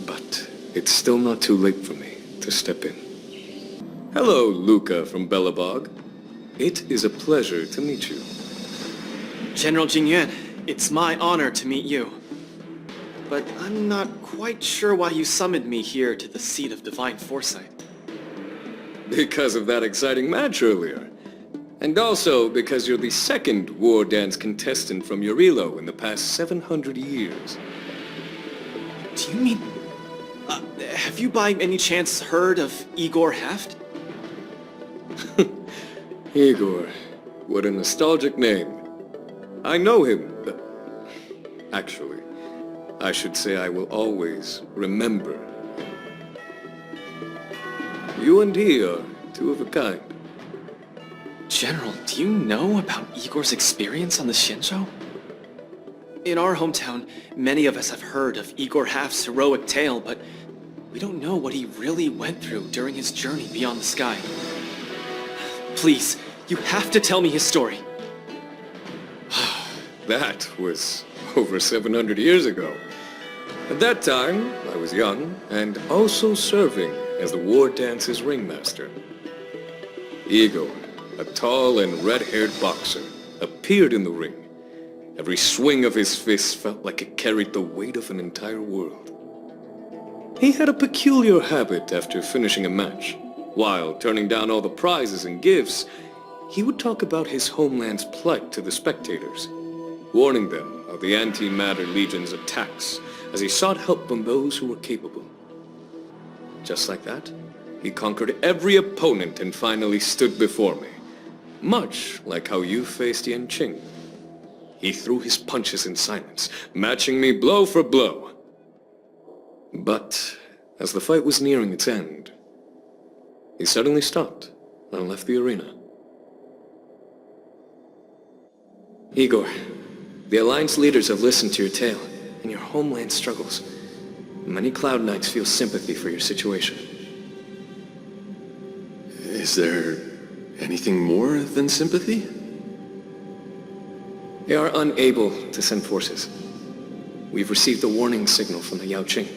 but it's still not too late for me to step in. Hello, Luca from Bellabog. It is a pleasure to meet you. General Jing Yuan, it's my honor to meet you. But I'm not quite sure why you summoned me here to the seat of divine foresight. Because of that exciting match earlier. And also because you're the second war dance contestant from Urilo in the past 700 years. Do you mean... have you by any chance heard of Igor Haft? Igor, what a nostalgic name. I know him, but... Actually, I should say I will always remember him. You and he are two of a kind. General, do you know about Igor's experience on the Shenzhou? In our hometown, many of us have heard of Igor Haft's heroic tale, but we don't know what he really went through during his journey beyond the sky. Please, you have to tell me his story. That was over 700 years ago. At that time, I was young and also serving as the war dance's ringmaster. Igor, a tall and red-haired boxer, appeared in the ring. Every swing of his fist felt like it carried the weight of an entire world. He had a peculiar habit after finishing a match. While turning down all the prizes and gifts, he would talk about his homeland's plight to the spectators, warning them of the Anti-Matter Legion's attacks as he sought help from those who were capable. Just like that, he conquered every opponent and finally stood before me. Much like how you faced Yanqing. He threw his punches in silence, matching me blow for blow. But as the fight was nearing its end, he suddenly stopped and left the arena. Igor, the Alliance leaders have listened to your tale and your homeland struggles. Many Cloud Knights feel sympathy for your situation. Is there anything more than sympathy? They are unable to send forces. We've received a warning signal from the Yaoqing,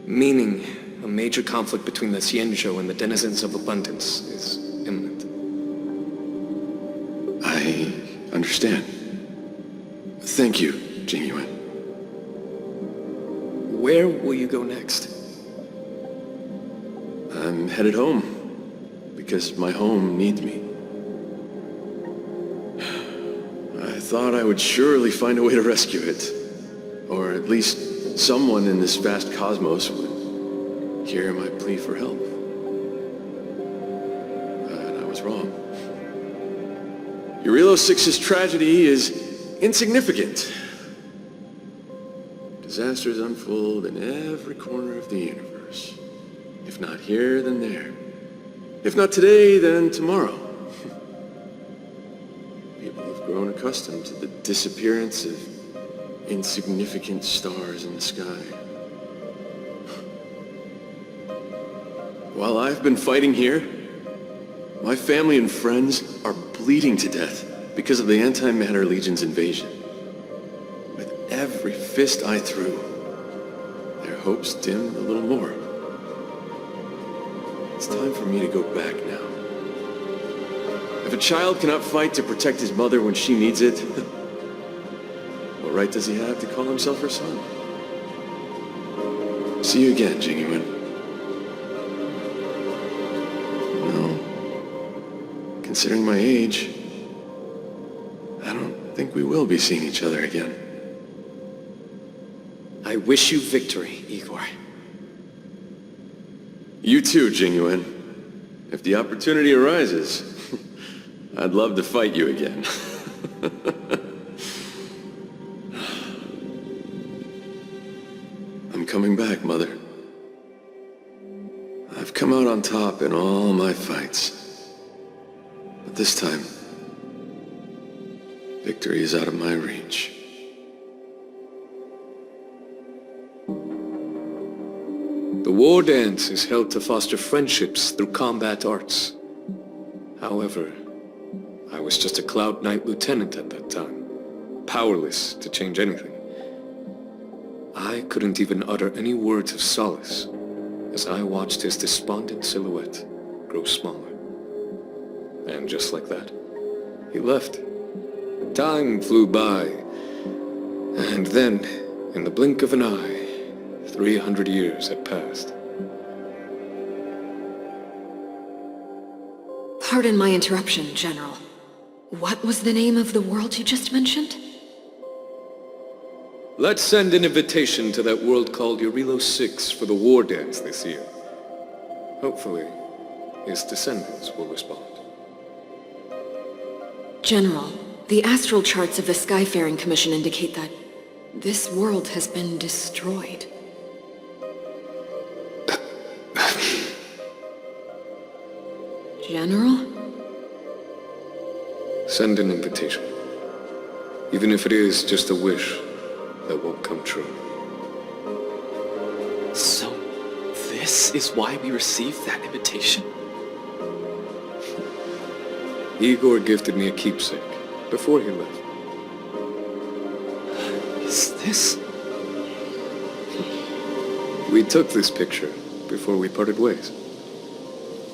meaning a major conflict between the Xianzhou and the denizens of abundance is imminent. I understand. Thank you, Jing Yuan. Where will you go next? I'm headed home, because my home needs me. I thought I would surely find a way to rescue it. Or at least someone in this vast cosmos would hear my plea for help. But I was wrong. Urilo 6's tragedy is insignificant. Disasters unfold in every corner of the universe. If not here, then there. If not today, then tomorrow. People have grown accustomed to the disappearance of insignificant stars in the sky. While I've been fighting here, my family and friends are bleeding to death because of the Anti-Matter Legion's invasion. With every fist I threw, their hopes dimmed a little more. It's time for me to go back now. If a child cannot fight to protect his mother when she needs it, what right does he have to call himself her son? See you again, Jing Yuan. No. Considering my age, I don't think we will be seeing each other again. I wish you victory, Igor. You too, Jing Yuan. If the opportunity arises, I'd love to fight you again. I'm coming back, Mother. I've come out on top in all my fights. But this time, victory is out of my reach. The war dance is held to foster friendships through combat arts. However, I was just a Cloud Knight lieutenant at that time, powerless to change anything. I couldn't even utter any words of solace as I watched his despondent silhouette grow smaller. And just like that, he left. Time flew by, and then, in the blink of an eye, 300 years had passed. Pardon my interruption, General. What was the name of the world you just mentioned? Let's send an invitation to that world called Eurilo 6 for the war dance this year. Hopefully, his descendants will respond. General, the astral charts of the Skyfaring Commission indicate that this world has been destroyed. General? Send an invitation. Even if it is just a wish that won't come true. So, this is why we received that invitation? Igor gifted me a keepsake before he left. Is this... We took this picture before we parted ways.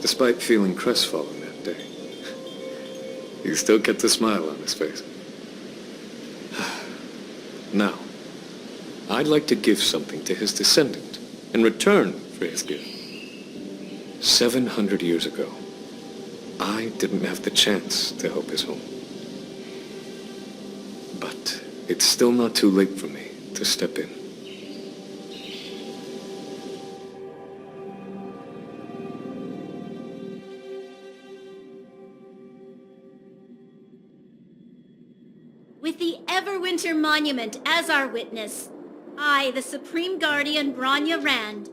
Despite feeling crestfallen that day, he still kept a smile on his face. Now, I'd like to give something to his descendant in return for his gift. 700 years ago, I didn't have the chance to help his home. But it's still not too late for me to step in. With the Everwinter Monument as our witness, I, the Supreme Guardian Branya Rand,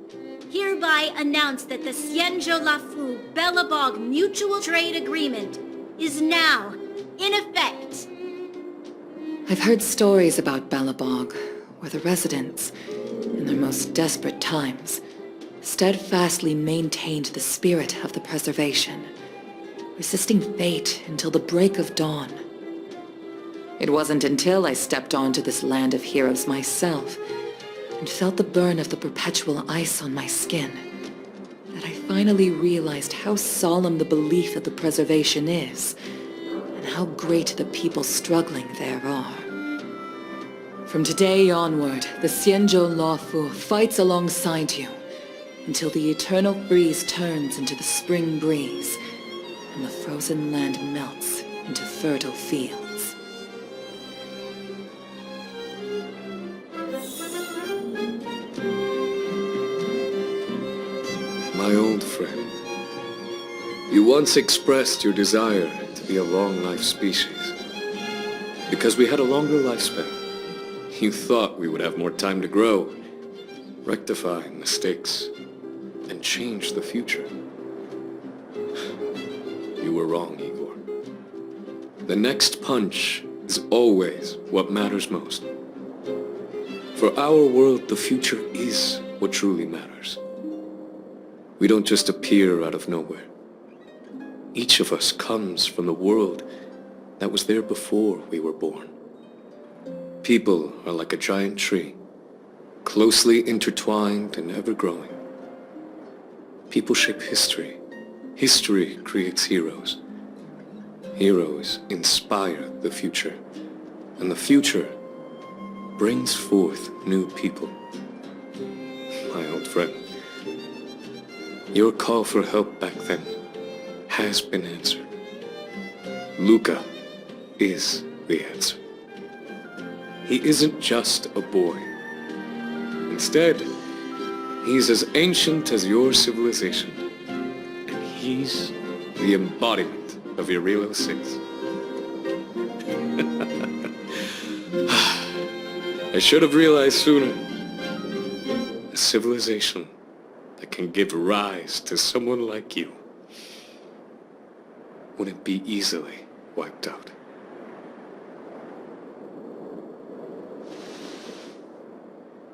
hereby announce that the Xianzhou Lafu Belobog Mutual Trade Agreement is now in effect. I've heard stories about Belobog, where the residents, in their most desperate times, steadfastly maintained the spirit of the preservation, resisting fate until the break of dawn. It wasn't until I stepped onto this land of heroes myself and felt the burn of the perpetual ice on my skin that I finally realized how solemn the belief of the preservation is and how great the people struggling there are. From today onward, the Xianzhou Lafu fights alongside you until the eternal freeze turns into the spring breeze and the frozen land melts into fertile fields. My old friend, you once expressed your desire to be a long-life species. Because we had a longer lifespan, you thought we would have more time to grow, rectify mistakes, and change the future. You were wrong, Igor. The next punch is always what matters most. For our world, the future is what truly matters. We don't just appear out of nowhere. Each of us comes from the world that was there before we were born. People are like a giant tree, closely intertwined and ever-growing. People shape history. History creates heroes. Heroes inspire the future. And the future brings forth new people. My old friend, your call for help back then has been answered. Luca is the answer. He isn't just a boy. Instead, he's as ancient as your civilization. And he's the embodiment of Eurilo 6. I should have realized sooner. A civilization that can give rise to someone like you wouldn't be easily wiped out.